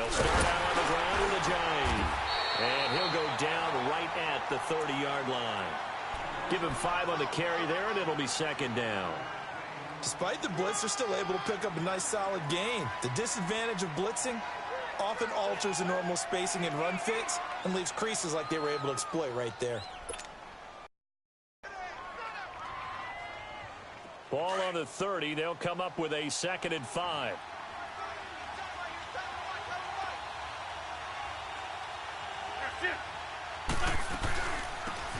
They'll start out on the ground with a giant. And he'll go down right at the 30-yard line. Give him 5 on the carry there, and it'll be second down. Despite the blitz, they're still able to pick up a nice solid gain. The disadvantage of blitzing often alters the normal spacing and run fits and leaves creases like they were able to exploit right there. Ball on the 30. They'll come up with a 2nd and 5.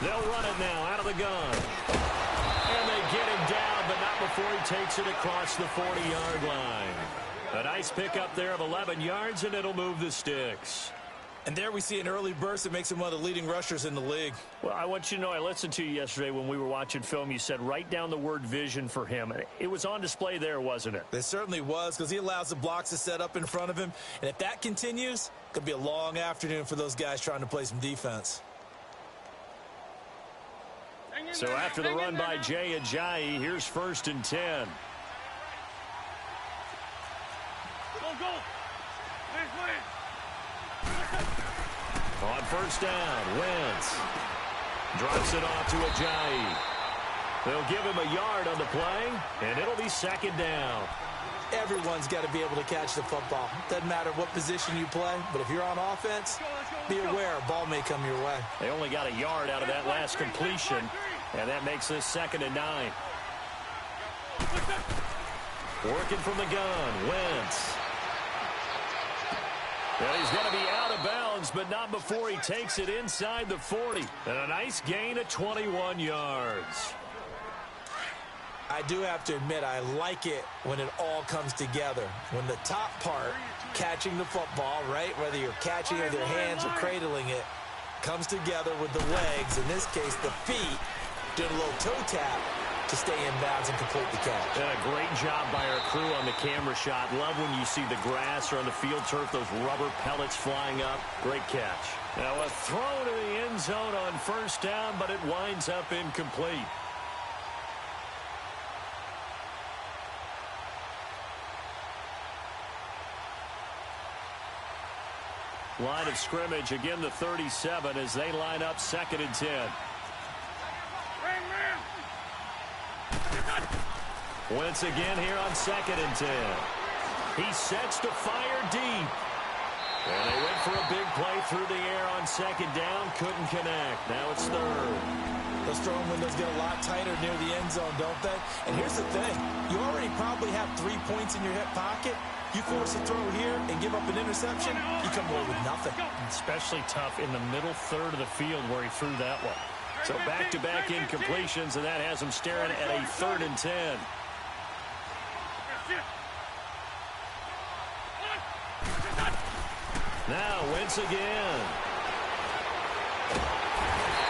They'll run it now out of the gun. And they get him down, but not before he takes it across the 40-yard line. A nice pickup there of 11 yards, and it'll move the sticks. And there we see an early burst that makes him one of the leading rushers in the league. Well, I want you to know, I listened to you yesterday when we were watching film. You said write down the word vision for him. It was on display there, wasn't it? It certainly was, because he allows the blocks to set up in front of him. And if that continues, it could be a long afternoon for those guys trying to play some defense. So after the run by Jay Ajayi, here's 1st and 10. On 1st down, Wentz drops it off to Ajayi. They'll give him a yard on the play, and it'll be 2nd down. Everyone's got to be able to catch the football. Doesn't matter what position you play, but if you're on offense, be aware a ball may come your way. They only got a yard out of that last completion, and that makes this 2nd and 9. Working from the gun, Wentz. And he's going to be out of bounds, but not before he takes it inside the 40. And a nice gain of 21 yards. I do have to admit, I like it when it all comes together. When the top part, catching the football, right, whether you're catching it with your hands or cradling it, comes together with the legs, in this case the feet, doing a little toe tap to stay in bounds and complete the catch. And a great job by our crew on the camera shot. Love when you see the grass or on the field turf, those rubber pellets flying up. Great catch. Now a throw to the end zone on 1st down, but it winds up incomplete. Line of scrimmage, again the 37 as they line up 2nd and 10. Wentz again here on 2nd and 10. He sets to fire deep. And they went for a big play through the air on 2nd down. Couldn't connect. Now it's 3rd. Those throwing windows get a lot tighter near the end zone, don't they? And here's the thing. You already probably have 3 points in your hip pocket. You force a throw here and give up an interception, you come away with nothing. Especially tough in the middle 3rd of the field where he threw that one. So back-to-back incompletions, and that has him staring at a 3rd and 10. Now Wentz again.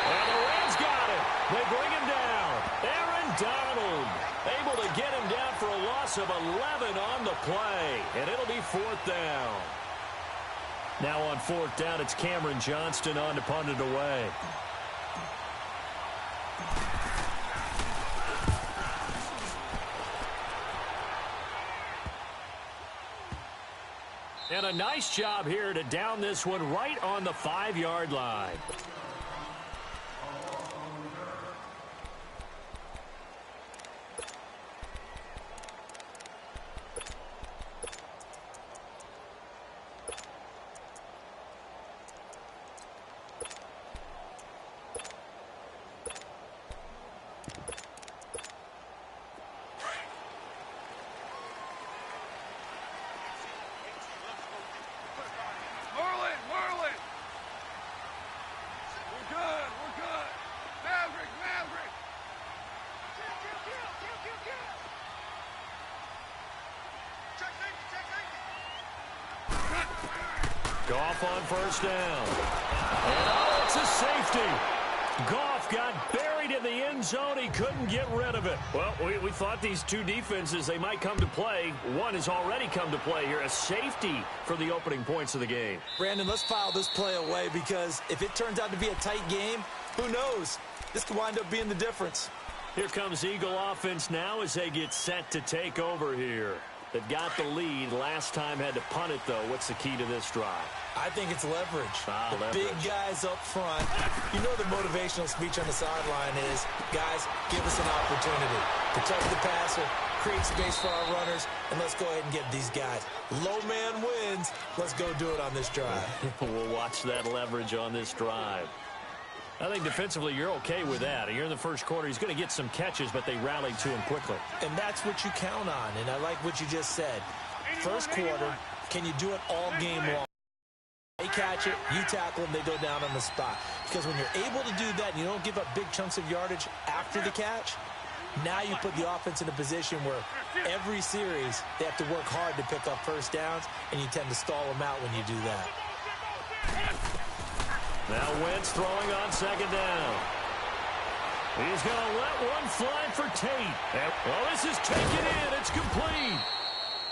And the Rams got it. They bring him down. Aaron Donald able to get him down for a loss of 11 on the play. And it'll be 4th down. Now on 4th down, it's Cameron Johnston on to punt it away. And a nice job here to down this one right on the 5-yard line. Goff on 1st down. And oh, it's a safety. Goff got buried in the end zone. He couldn't get rid of it. Well, we thought these two defenses, they might come to play. One has already come to play here. A safety for the opening points of the game. Brandon, let's file this play away because if it turns out to be a tight game, who knows? This could wind up being the difference. Here comes Eagle offense now as they get set to take over here. They've got the lead. Last time had to punt it, though. What's the key to this drive? I think it's leverage. Leverage. Big guys up front. You know the motivational speech on the sideline is, guys, give us an opportunity. Protect the passer, create space for our runners, and let's go ahead and get these guys. Low man wins. Let's go do it on this drive. We'll watch that leverage on this drive. I think defensively you're okay with that. Here in the first quarter, he's going to get some catches, but they rallied to him quickly. And that's what you count on, and I like what you just said. First quarter, can you do it all game long? They catch it, you tackle them, they go down on the spot. Because when you're able to do that and you don't give up big chunks of yardage after the catch, now you put the offense in a position where every series they have to work hard to pick up first downs, and you tend to stall them out when you do that. Now Wentz throwing on second down. He's going to let one fly for Tate. Well, this is taken in. It's complete.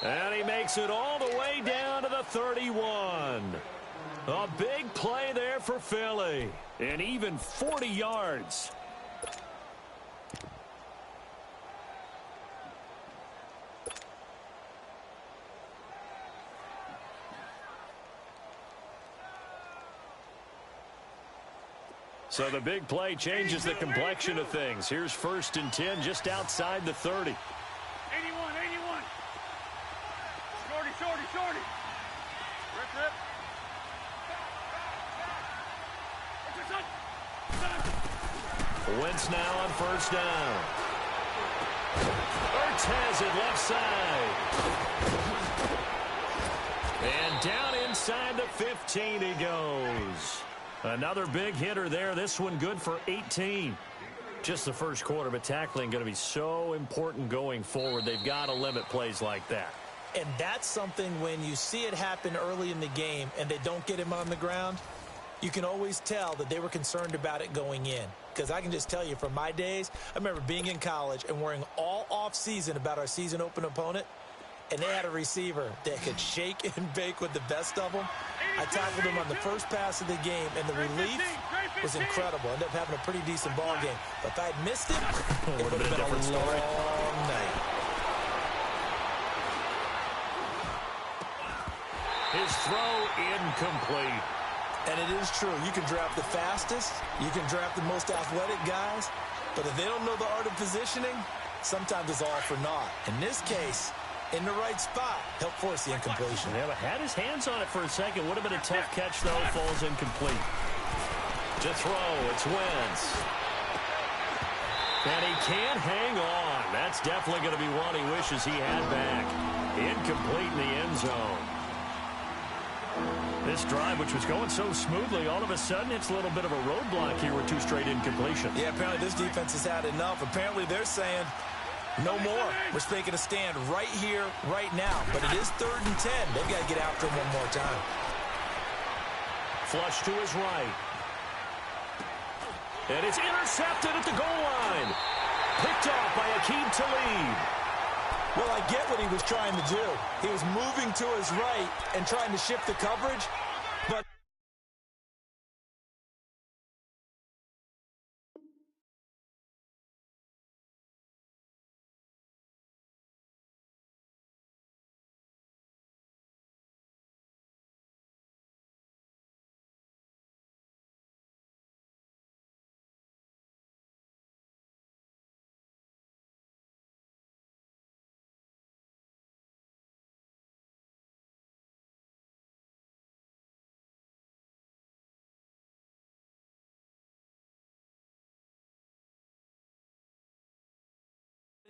And he makes it all the way down to the 31. A big play there for Philly. And even 40 yards. So the big play changes the complexion of things. Here's 1st and 10 just outside the 30. 81. Shorty. Rip. Wentz now on 1st down. Ertz has it left side. And down inside the 15 he goes. Another big hitter there. This one good for 18. Just the first quarter, but tackling going to be so important going forward. They've got to limit plays like that. And that's something when you see it happen early in the game and they don't get him on the ground, you can always tell that they were concerned about it going in. Because I can just tell you from my days, I remember being in college and worrying all off-season about our season open opponent, and they had a receiver that could shake and bake with the best of them. I tackled him on the first pass of the game, and the relief was incredible. Ended up having a pretty decent ball game. But if I had missed him, it would have been a long night. His throw incomplete. And it is true. You can draft the fastest. You can draft the most athletic guys. But if they don't know the art of positioning, sometimes it's all for naught. In this case, in the right spot, help force the incompletion. Yeah, but had his hands on it for a second. Would have been a tough catch, though. Falls incomplete. To throw, it's Wentz. And he can't hang on. That's definitely going to be one he wishes he had back. Incomplete in the end zone. This drive, which was going so smoothly, all of a sudden it's a little bit of a roadblock here with 2 straight incompletions. Yeah, apparently this defense has had enough. Apparently they're saying, no more. We're making a stand right here, right now. But it is 3rd and 10. They've got to get after him one more time. Flush to his right. And it's intercepted at the goal line. Picked off by Aqib Talib. Well, I get what he was trying to do. He was moving to his right and trying to shift the coverage, but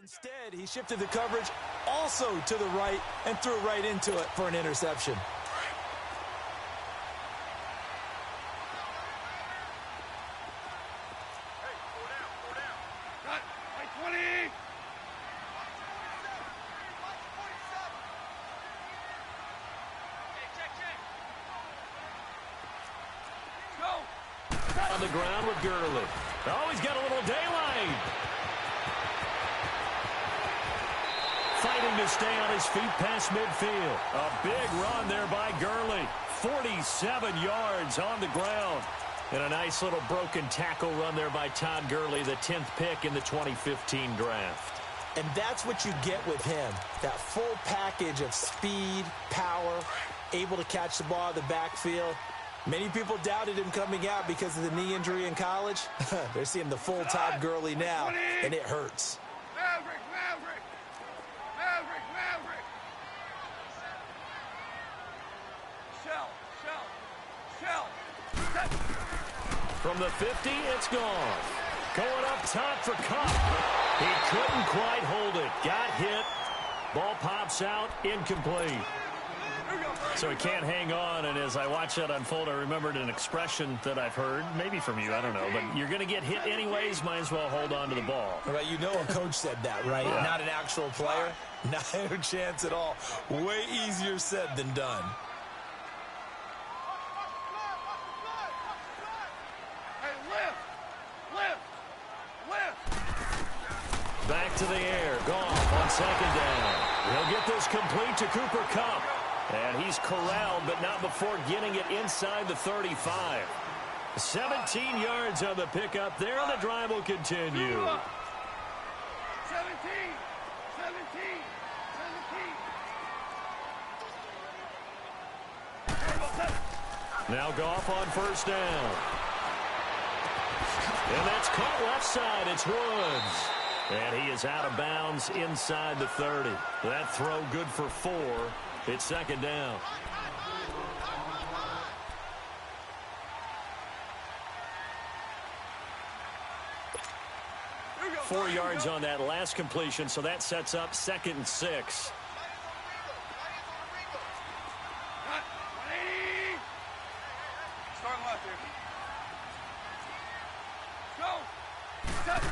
instead, he shifted the coverage also to the right and threw right into it for an interception. Cut. 20. Go. On the ground with Gurley. Oh, he's got a little daylight. Fighting to stay on his feet past midfield. A big run there by Gurley. 47 yards on the ground. And a nice little broken tackle run there by Todd Gurley, the 10th pick in the 2015 draft. And that's what you get with him, that full package of speed, power, able to catch the ball in the backfield. Many people doubted him coming out because of the knee injury in college. They're seeing the full-time Gurley now, and it hurts. Maverick, Maverick. Maverick, Maverick. Shell, shell, shell. From the 50, it's gone. Going up top for Cup. He couldn't quite hold it. Got hit. Ball pops out. Incomplete. So he can't hang on, and as I watch that unfold, I remembered an expression that I've heard, maybe from you, I don't know, but you're going to get hit anyways, might as well hold on to the ball. Right, you know a coach said that, right? Yeah. Not an actual player. Not a chance at all. Way easier said than done. Hey, lift, lift, lift. Back to the air. Goff on second down. He'll get this complete to Cooper Kupp. And he's corralled, but not before getting it inside the 35. 17 yards on the pickup there, and the drive will continue. 17, 17. Now Goff on first down. And that's caught left side. It's Woods. And he is out of bounds inside the 30. That throw good for 4. It's second down. Here we go. 4 yards on that last completion, so that sets up 2nd and 6. Cut. 180. Start left here. Go. Cut.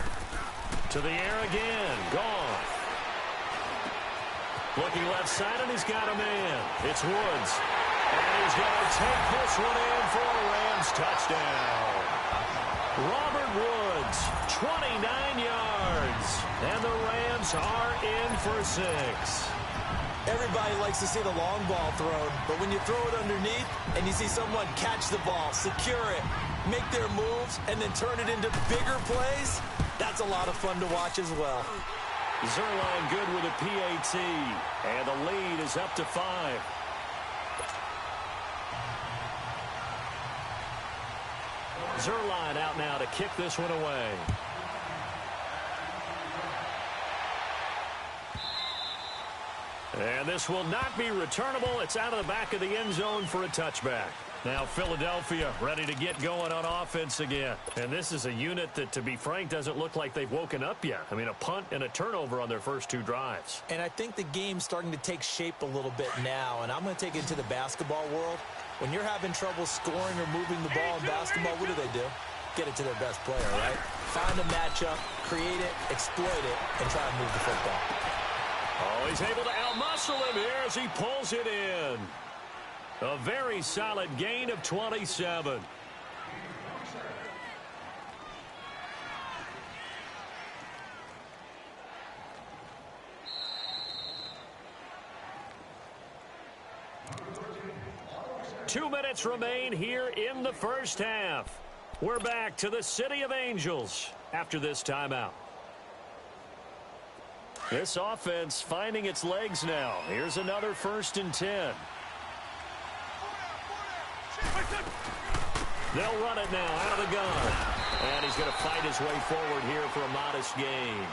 To the air again. Goff. Looking left side, and he's got a man. It's Woods. And he's going to take this one in for a Rams touchdown. Robert Woods, 29 yards. And the Rams are in for 6. Everybody likes to see the long ball thrown, but when you throw it underneath and you see someone catch the ball, secure it, make their moves, and then turn it into bigger plays, that's a lot of fun to watch as well. Zerline good with a PAT, and the lead is up to 5. Zerline out now to kick this one away. And this will not be returnable. It's out of the back of the end zone for a touchback. Now Philadelphia ready to get going on offense again. And this is a unit that, to be frank, doesn't look like they've woken up yet. I mean, a punt and a turnover on their first 2 drives. And I think the game's starting to take shape a little bit now, and I'm going to take it to the basketball world. When you're having trouble scoring or moving the ball in basketball, what do? Get it to their best player, right? Find a matchup, create it, exploit it, and try to move the football. Oh, he's able to outmuscle him here as he pulls it in. A very solid gain of 27. Two minutes remain here in the first half. We're back to the City of Angels after this timeout. This offense finding its legs now. Here's another 1st and 10. They'll run it now out of the gun. And he's going to fight his way forward here for a modest gain.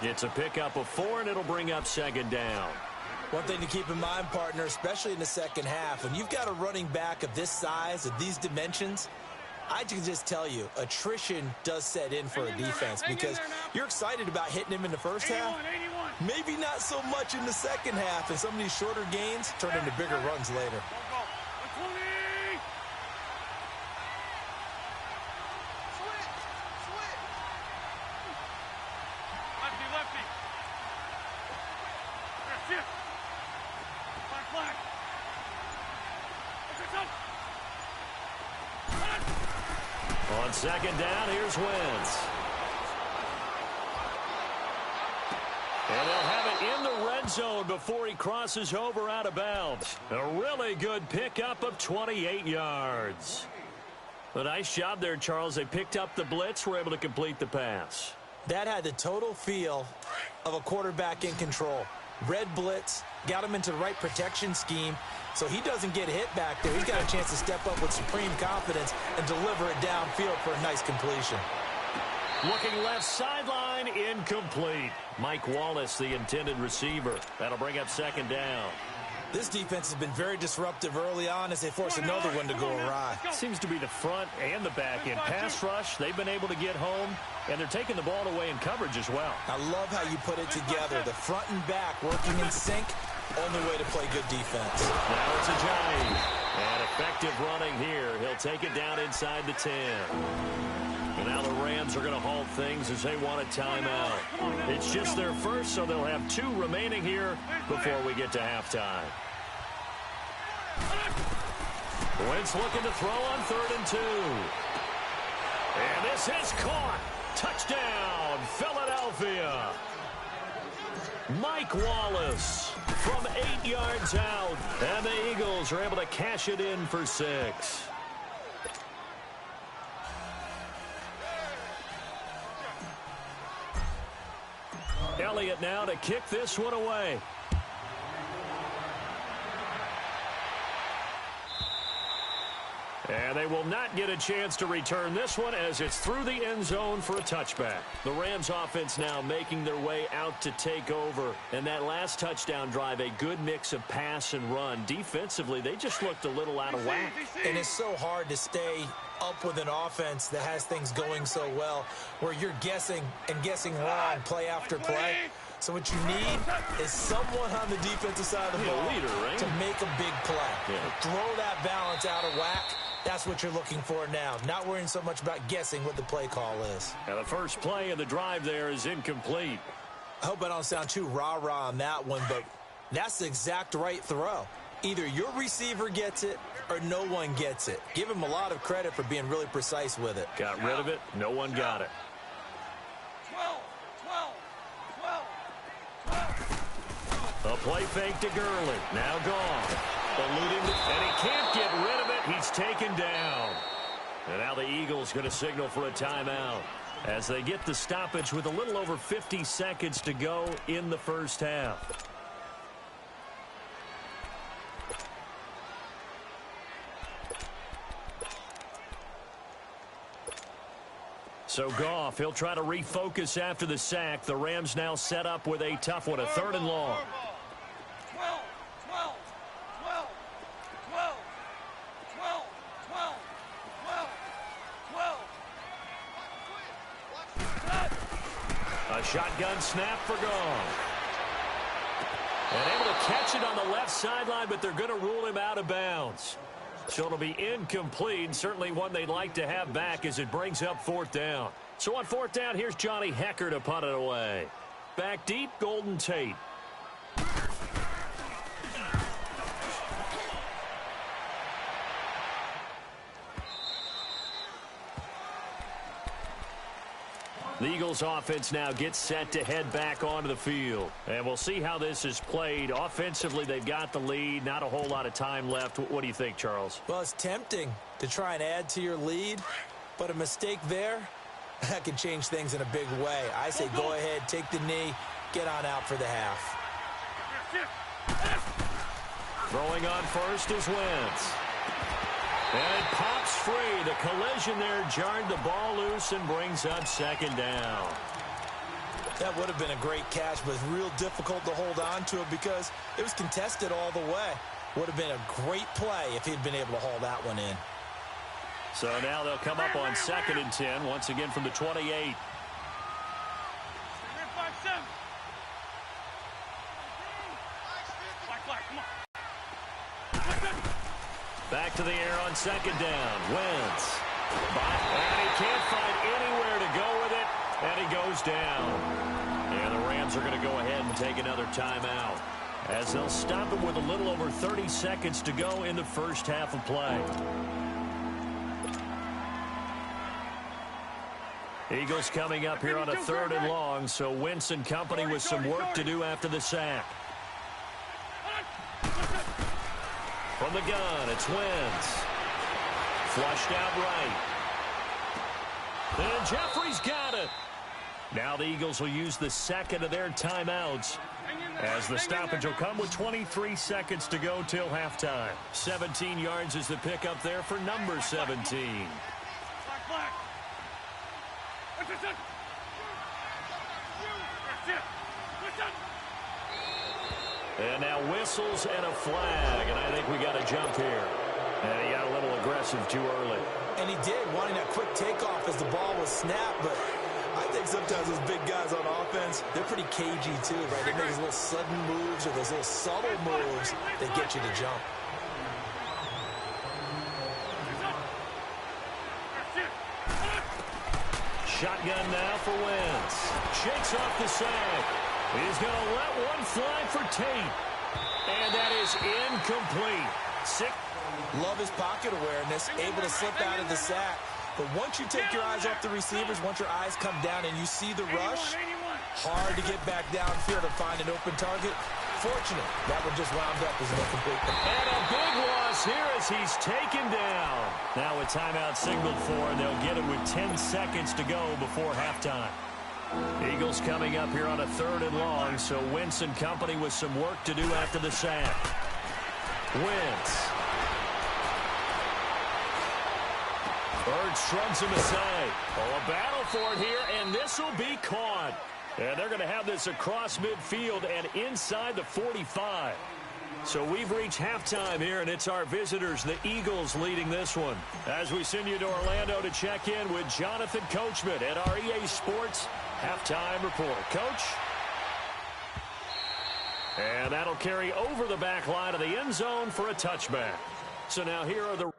It's a pickup of 4, and it'll bring up 2nd down. One thing to keep in mind, partner, especially in the second half, when you've got a running back of this size, of these dimensions, I can just tell you, attrition does set in for a defense because you're excited about hitting him in the first half. Maybe not so much in the second half, and some of these shorter gains turn into bigger runs later. On 2nd down, here's Wentz. And they'll have it in the red zone before he crosses over out of bounds. A really good pickup of 28 yards. A nice job there, Charles. They picked up the blitz, were able to complete the pass. That had the total feel of a quarterback in control. Red blitz, got him into the right protection scheme, so he doesn't get hit back there. He's got a chance to step up with supreme confidence and deliver it downfield for a nice completion. Looking left sideline, incomplete. Mike Wallace, the intended receiver. That'll bring up second down. This defense has been very disruptive early on as they force another one to go awry. Seems to be the front and the back end. Pass rush, they've been able to get home, and they're taking the ball away in coverage as well. I love how you put it together. The front and back working in sync, only way to play good defense. Now it's Ajayi. And effective running here. He'll take it down inside the 10. And now the Rams are going to halt things as they want a timeout. It's just their first, so they'll have 2 remaining here before we get to halftime. Wentz looking to throw on 3rd and 2. And this is caught. Touchdown, Philadelphia. Mike Wallace from 8 yards out. And the Eagles are able to cash it in for 6. Elliott now to kick this one away. And they will not get a chance to return this one as it's through the end zone for a touchback. The Rams offense now making their way out to take over. And that last touchdown drive, a good mix of pass and run. Defensively, they just looked a little out of whack. And it's so hard to stay up with an offense that has things going so well where you're guessing and guessing wrong play after play. So what you need is someone on the defensive side of the ball to make a big play. Throw that balance out of whack. That's what you're looking for now. Not worrying so much about guessing what the play call is. Now the first play of the drive there is incomplete. I hope I don't sound too rah-rah on that one, but that's the exact right throw. Either your receiver gets it or no one gets it. Give him a lot of credit for being really precise with it. Got rid of it. No one got it. 12. A play fake to Gurley. Now gone. Eluding it, and he can't get rid of it. He's taken down. And now the Eagles going to signal for a timeout as they get the stoppage with a little over 50 seconds to go in the first half. So Goff, he'll try to refocus after the sack. The Rams now set up with a tough one, a 3rd and long. 12. A shotgun snap for Goff. And able to catch it on the left sideline, but they're going to rule him out of bounds. So it'll be incomplete, certainly one they'd like to have back as it brings up 4th down. So on 4th down, here's Johnny Hecker to punt it away. Back deep, Golden Tate. The Eagles offense now gets set to head back onto the field. And we'll see how this is played. Offensively, they've got the lead. Not a whole lot of time left. What do you think, Charles? Well, it's tempting to try and add to your lead, but a mistake there, that can change things in a big way. I say go ahead, take the knee, get on out for the half. Throwing on first is Wentz. And it pops free. The collision there jarred the ball loose and brings up 2nd down. That would have been a great catch, but it's real difficult to hold on to it because it was contested all the way. Would have been a great play if he'd been able to haul that one in. So now they'll come up on 2nd and 10, once again from the 28. Back to the air on 2nd down. Wentz. And he can't find anywhere to go with it, and he goes down. And the Rams are going to go ahead and take another timeout as they'll stop him with a little over 30 seconds to go in the first half of play. Eagles coming up here on a 3rd and long, so Wentz and company with some work to do after the sack. From the gun, it's Wentz. Flushed out right. And Jeffrey's got it. Now the Eagles will use the second of their timeouts, as the stoppage will come with 23 seconds to go till halftime. 17 yards is the pickup there for number 17. And now whistles and a flag, and I think we got a jump here. And he got a little aggressive too early. And he did, wanting that quick takeoff as the ball was snapped, but I think sometimes those big guys on offense, they're pretty cagey too, right? They make those little sudden moves or those little subtle moves that get you to jump. Shotgun now for Wentz. Shakes off the sack. He's going to let one fly for Tate. And that is incomplete. Love his pocket awareness, able to slip out of the sack. But once you take your eyes off the receivers, once your eyes come down and you see the rush, hard to get back downfield to find an open target. Fortunate, that one just wound up as an incomplete. And a big loss here as he's taken down. Now a timeout signaled for, and they'll get it with 10 seconds to go before halftime. Eagles coming up here on a 3rd and long, so Wentz and company with some work to do after the sack. Wentz. Bird shrugs him aside. Oh, a battle for it here, and this will be caught. And they're going to have this across midfield and inside the 45. So we've reached halftime here, and it's our visitors, the Eagles, leading this one. As we send you to Orlando to check in with Jonathan Coachman at our EA Sports Halftime Report. Coach? And that'll carry over the back line of the end zone for a touchback. So now here are the...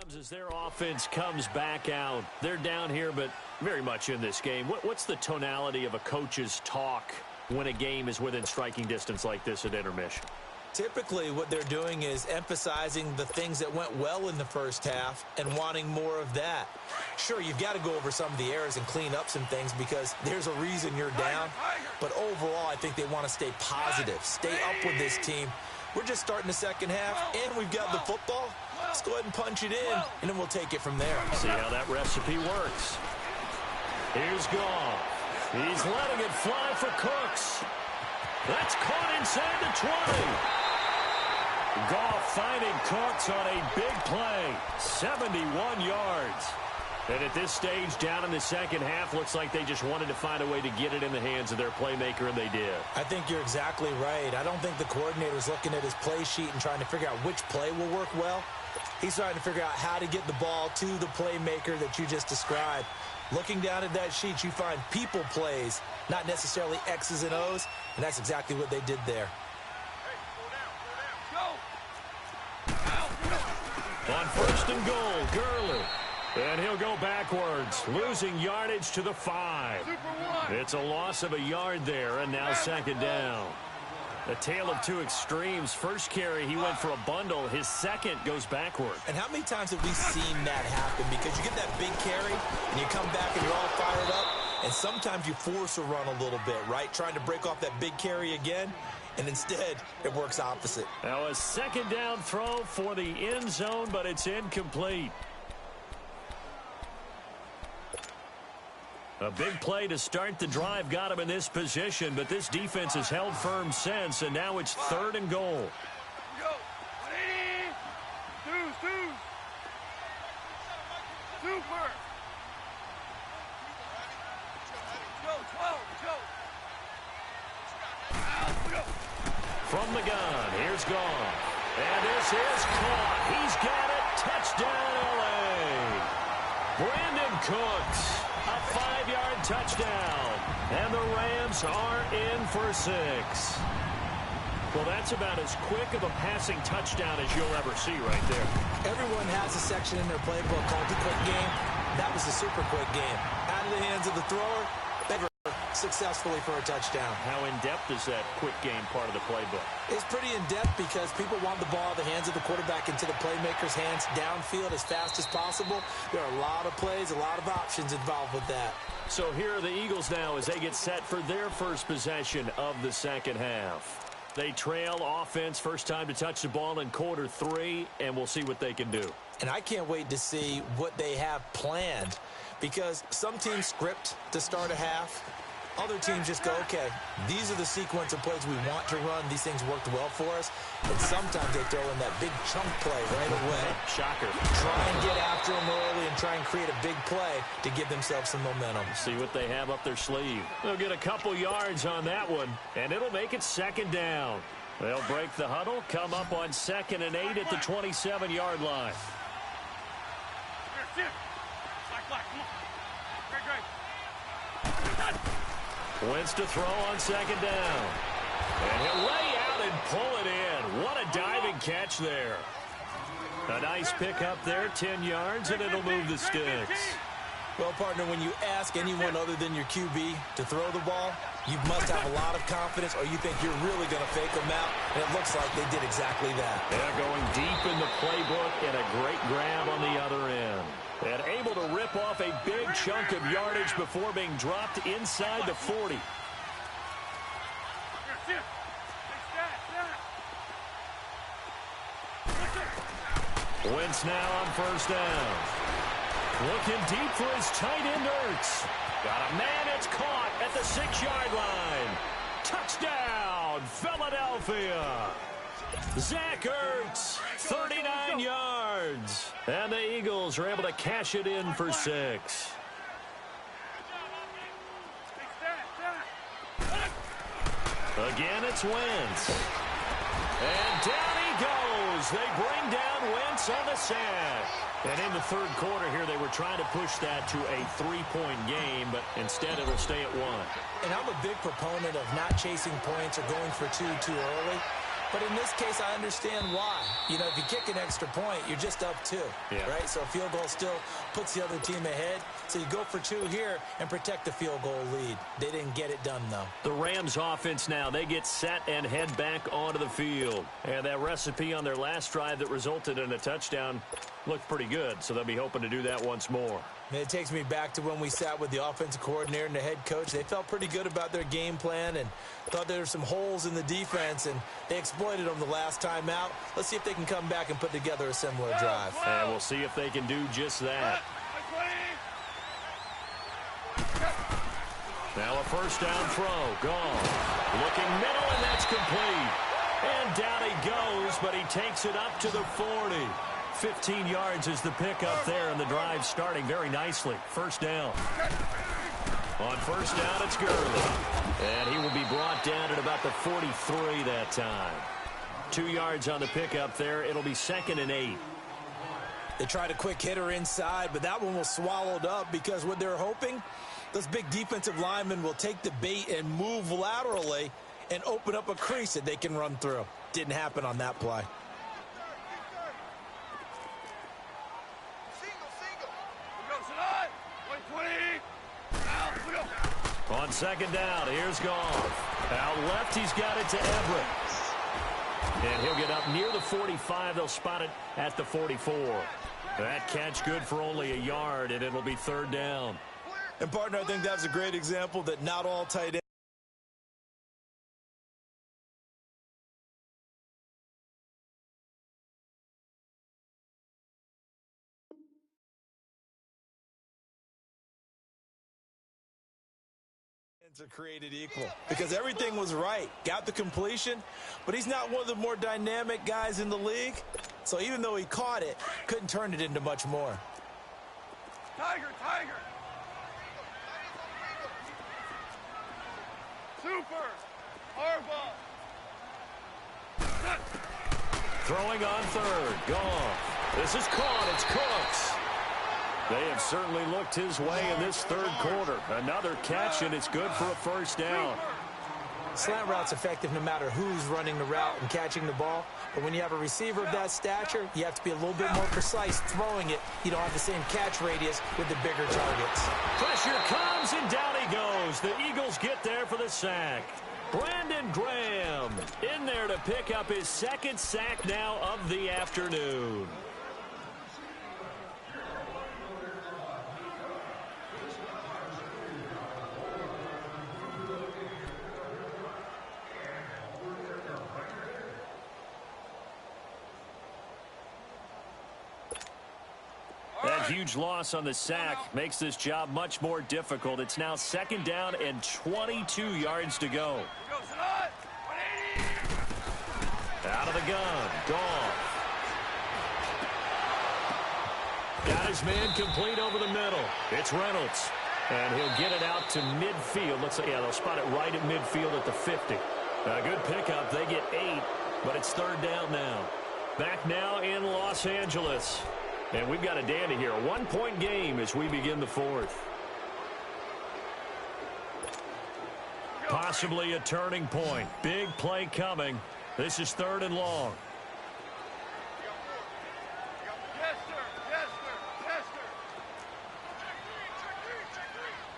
Rams, as their offense comes back out, they're down here, but very much in this game. What's the tonality of a coach's talk when a game is within striking distance like this at intermission? Typically, what they're doing is emphasizing the things that went well in the first half and wanting more of that. Sure, you've got to go over some of the errors and clean up some things because there's a reason you're down. But overall, I think they want to stay positive, stay up with this team. We're just starting the second half, and we've got the football. Let's go ahead and punch it in, and then we'll take it from there. See how that recipe works. Here's Goff. He's letting it fly for Cooks. That's caught inside the 20. Goff finding Cooks on a big play. 71 yards. And at this stage, down in the second half, looks like they just wanted to find a way to get it in the hands of their playmaker, and they did. I think you're exactly right. I don't think the coordinator's looking at his play sheet and trying to figure out which play will work well. He's trying to figure out how to get the ball to the playmaker that you just described. Looking down at that sheet, you find people plays, not necessarily X's and O's, and that's exactly what they did there. On 1st and goal, Gurley. And he'll go backwards, losing yardage to the 5. It's a loss of a yard there, and now 2nd down. A tale of two extremes. First carry, he went for a bundle. His second goes backward. And how many times have we seen that happen? Because you get that big carry, and you come back and you're all fired up, and sometimes you force a run a little bit, right? Trying to break off that big carry again, and instead it works opposite. Now a 2nd down throw for the end zone, but it's incomplete. A big play to start the drive got him in this position, but this defense has held firm since, and now it's 3rd and goal. From the gun, here's Goff. And this is caught. He's got it. Touchdown, L.A. Brandon Cooks. A 5-yard touchdown. And the Rams are in for 6. Well, that's about as quick of a passing touchdown as you'll ever see right there. Everyone has a section in their playbook called the quick game. That was a super quick game. Out of the hands of the thrower, successfully for a touchdown. How in-depth is that quick game part of the playbook? It's pretty in-depth because people want the ball in the hands of the quarterback into the playmaker's hands downfield as fast as possible. There are a lot of plays, a lot of options involved with that. So here are the Eagles now as they get set for their first possession of the second half. They trail offense, first time to touch the ball in quarter 3, and we'll see what they can do. And I can't wait to see what they have planned because some teams script to start a half. Other teams just go, okay, these are the sequence of plays we want to run. These things worked well for us. And sometimes they throw in that big chunk play right away. Shocker. Try and get after them early and try and create a big play to give themselves some momentum. See what they have up their sleeve. They'll get a couple yards on that one, and it'll make it second down. They'll break the huddle, come up on 2nd and 8 at the 27-yard line. Wentz to throw on 2nd down. And he'll lay out and pull it in. What a diving catch there. A nice pickup there, 10 yards, and it'll move the sticks. Well, partner, when you ask anyone other than your QB to throw the ball, you must have a lot of confidence or you think you're really going to fake them out, and it looks like they did exactly that. They're going deep in the playbook and a great grab on the other end. And able to rip off a big chunk of yardage before being dropped inside the 40. Wentz now on first down. Looking deep for his tight end, Ertz. Got a man, it's caught at the 6-yard line. Touchdown, Philadelphia. Zach Ertz, 39 yards. And the Eagles are able to cash it in for 6. Again, it's Wentz. And down he goes. They bring down Wentz on the sack. And in the third quarter here, they were trying to push that to a 3-point game, but instead it'll stay at 1. And I'm a big proponent of not chasing points or going for 2 too early. But in this case, I understand why. You know, if you kick an extra point, you're just up 2, right? So a field goal still puts the other team ahead. So you go for 2 here and protect the field goal lead. They didn't get it done, though. The Rams offense now, they get set and head back onto the field. And that recipe on their last drive that resulted in a touchdown looked pretty good, so they'll be hoping to do that once more. And it takes me back to when we sat with the offensive coordinator and the head coach. They felt pretty good about their game plan and thought there were some holes in the defense, and they exploited them the last time out. Let's see if they can come back and put together a similar drive. And we'll see if they can do just that. Now a first down throw, gone. Looking middle, and that's complete. And down he goes, but he takes it up to the 40. 15 yards is the pickup there, and the drive starting very nicely. First down. On first down, it's Gurley. And he will be brought down at about the 43 that time. 2 yards on the pickup there. It'll be 2nd and 8. They tried a quick hitter inside, but that one was swallowed up because what they're hoping, those big defensive linemen will take the bait and move laterally and open up a crease that they can run through. Didn't happen on that play. On second down, here's Goff. Out left, he's got it to Everett. And he'll get up near the 45. They'll spot it at the 44. That catch good for only a yard, and it'll be third down. And, partner, I think that's a great example that not all tight ends. Are created equal because everything was right. Got the completion, but he's not one of the more dynamic guys in the league. So even though he caught it, couldn't turn it into much more. Tiger, tiger. Super. Harbaugh. Throwing on third. Goff. This is caught. It's Cooks. They have certainly looked his way in this third quarter. Another catch, and it's good for a first down. Slant route's effective no matter who's running the route and catching the ball. But when you have a receiver of that stature, you have to be a little bit more precise throwing it. You don't have the same catch radius with the bigger targets. Pressure comes, and down he goes. The Eagles get there for the sack. Brandon Graham in there to pick up his second sack now of the afternoon. That huge loss on the sack makes this job much more difficult. It's now second down and 22 yards to go. Out of the gun. Goff. Got his man complete over the middle. It's Reynolds. And he'll get it out to midfield. Looks like, yeah, they'll spot it right at midfield at the 50. A good pickup. They get 8, but it's third down now. Back now in Los Angeles. And we've got a dandy here. A one-point game as we begin the fourth. Possibly a turning point. Big play coming. This is third and long. Yes, sir. Yes, sir. Yes,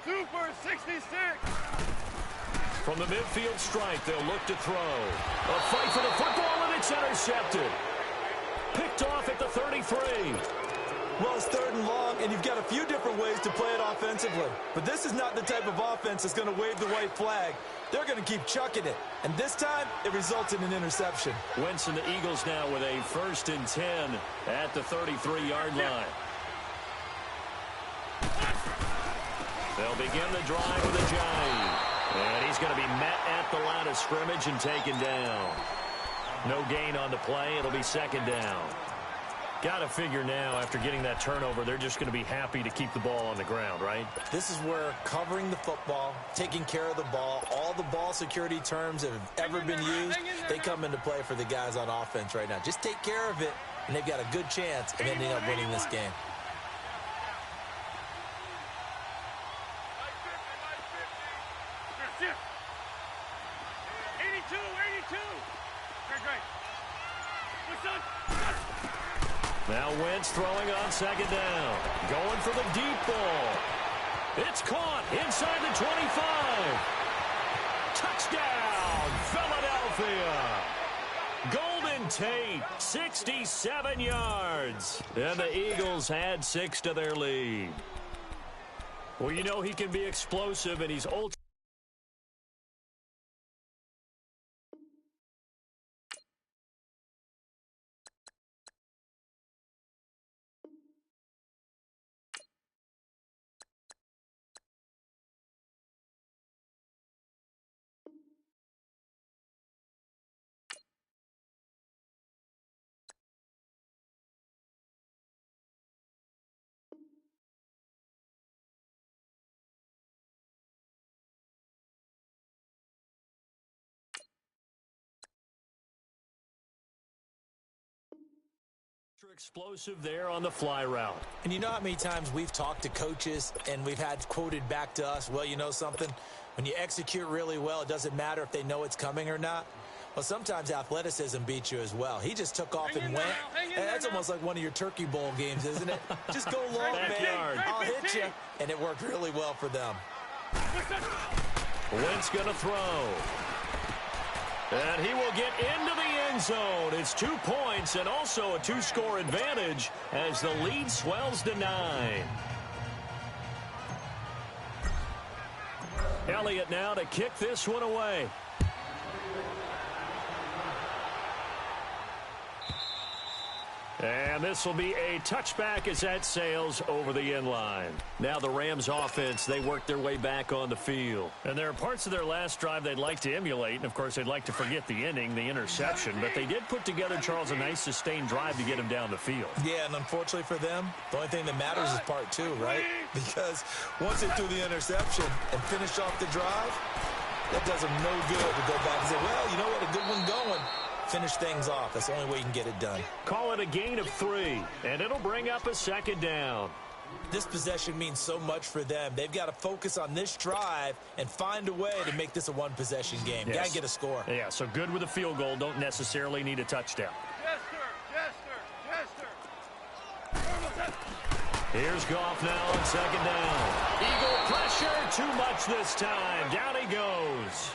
sir. Super 66. From the midfield stripe, they'll look to throw. A fight for the football, and it's intercepted. Picked off at the 33. Well, it's third and long, and you've got a few different ways to play it offensively. But this is not the type of offense that's going to wave the white flag. They're going to keep chucking it. And this time, it results in an interception. Wentz and the Eagles now with a 1st and 10 at the 33-yard line. They'll begin the drive with a jive. And he's going to be met at the line of scrimmage and taken down. No gain on the play. It'll be second down. Got to figure now, after getting that turnover, they're just going to be happy to keep the ball on the ground, right? This is where covering the football, taking care of the ball, all the ball security terms that have ever been used, they come into play for the guys on offense right now. Just take care of it, and they've got a good chance of ending up winning this game. Now Wentz throwing on second down. Going for the deep ball. It's caught inside the 25. Touchdown, Philadelphia. Golden Tate, 67 yards. And the Eagles add 6 to their lead. Well, you know he can be explosive, and he's ultra. Explosive there on the fly route. And you know how many times we've talked to coaches and we've had quoted back to us, well, you know something? When you execute really well, it doesn't matter if they know it's coming or not. Well, sometimes athleticism beats you as well. He just took off and went. And that's almost like one of your Turkey Bowl games, isn't it? Just go long, man. I'll hit you. And it worked really well for them. Wentz going to throw. And he will get into the end zone. It's 2 points and also a 2-score advantage as the lead swells to 9. Elliott now to kick this one away. And this will be a touchback as that sails over the end line. Now the Rams offense, they work their way back on the field. And there are parts of their last drive they'd like to emulate. And, of course, they'd like to forget the inning, the interception. But they did put together, Charles, a nice sustained drive to get him down the field. Yeah, and unfortunately for them, the only thing that matters is part 2, right? Because once they threw the interception and finished off the drive, that does them no good to go back and say, well, you know what, a good one going. Finish things off. That's the only way you can get it done. Call it a gain of 3, and it'll bring up a second down. This possession means so much for them. They've got to focus on this drive and find a way to make this a one-possession game. Yes. Got to get a score. Yeah, so good with a field goal. Don't necessarily need a touchdown. Yes, sir. Yes, sir. Yes, sir. Here's Goff now on second down. Eagle pressure, too much this time. Down he goes.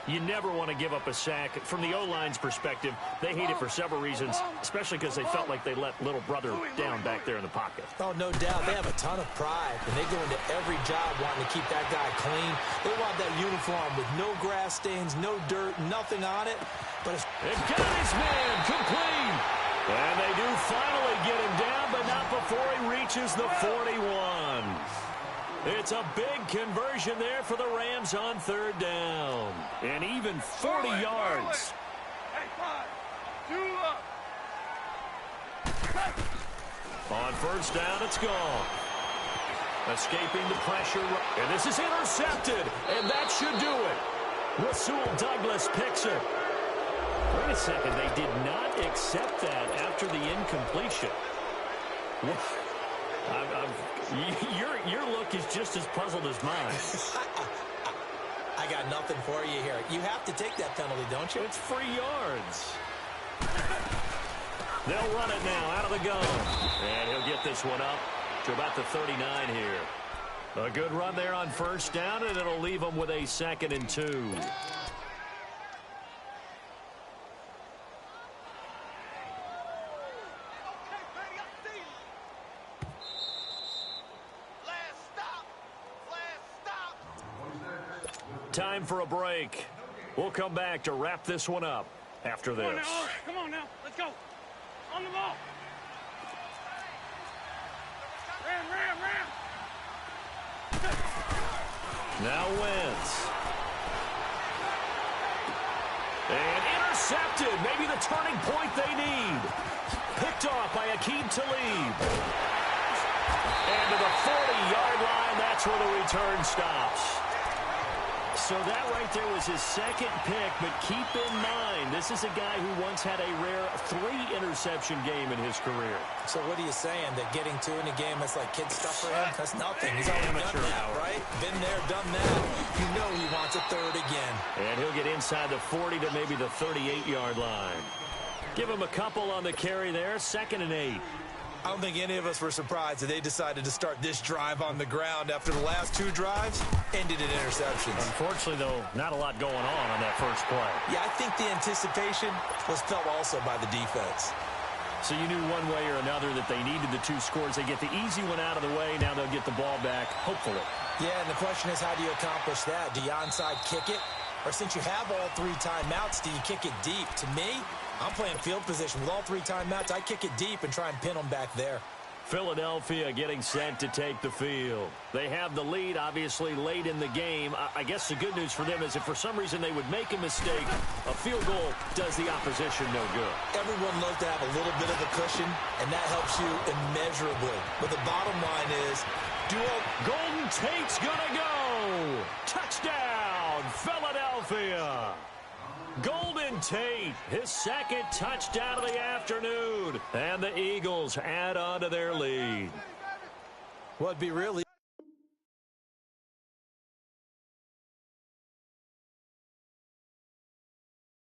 You never want to give up a sack. From the O-line's perspective, they hate it for several reasons, especially because they felt like they let little brother down back there in the pocket. Oh, no doubt. They have a ton of pride, and they go into every job wanting to keep that guy clean. They want that uniform with no grass stains, no dirt, nothing on it. But it got his man complete. And they do finally get him down, but not before he reaches the 41. It's a big conversion there for the Rams on third down. And even 40 yards. Hey, 5, 2 up. On first down, it's gone. Escaping the pressure. And this is intercepted. And that should do it. Rasul Douglas picks it. Wait a second. They did not accept that after the incompletion. Your look is just as puzzled as mine. I got nothing for you here. You have to take that penalty, don't you? It's free yards. They'll run it now out of the gun. And he'll get this one up to about the 39 here. A good run there on first down, and it'll leave them with a 2nd and 2. Time for a break. We'll come back to wrap this one up after this. Come on now. Let's go. On the ball. Ram. Now Wentz. And intercepted. Maybe the turning point they need. Picked off by Aqib Talib. And to the 40-yard line, that's where the return stops. So that right there was his 2nd pick, but keep in mind, this is a guy who once had a rare 3-interception game in his career. So what are you saying, that getting 2 in a game, that's like kid stuff for him? That's nothing. He's already done that, right? Been there, done that. You know he wants a 3rd again. And he'll get inside the 40 to maybe the 38-yard line. Give him a couple on the carry there, 2nd and 8. I don't think any of us were surprised that they decided to start this drive on the ground after the last 2 drives ended in interceptions. Unfortunately, though, not a lot going on that first play. Yeah, I think the anticipation was felt also by the defense. So you knew one way or another that they needed the 2 scores. They get the easy one out of the way. Now they'll get the ball back, hopefully. Yeah, and the question is, how do you accomplish that? Do you onside kick it? Or since you have all 3 timeouts, do you kick it deep? To me, I'm playing field position. With all 3 timeouts, I kick it deep and try and pin them back there. Philadelphia getting set to take the field. They have the lead, obviously, late in the game. I guess the good news for them is if for some reason they would make a mistake, a field goal does the opposition no good. Everyone loves to have a little bit of a cushion, and that helps you immeasurably. But the bottom line is, Golden Tate's gonna go. Touchdown, Philadelphia. Golden Tate, his 2nd touchdown of the afternoon. And the Eagles add on to their lead. Well, it'd be really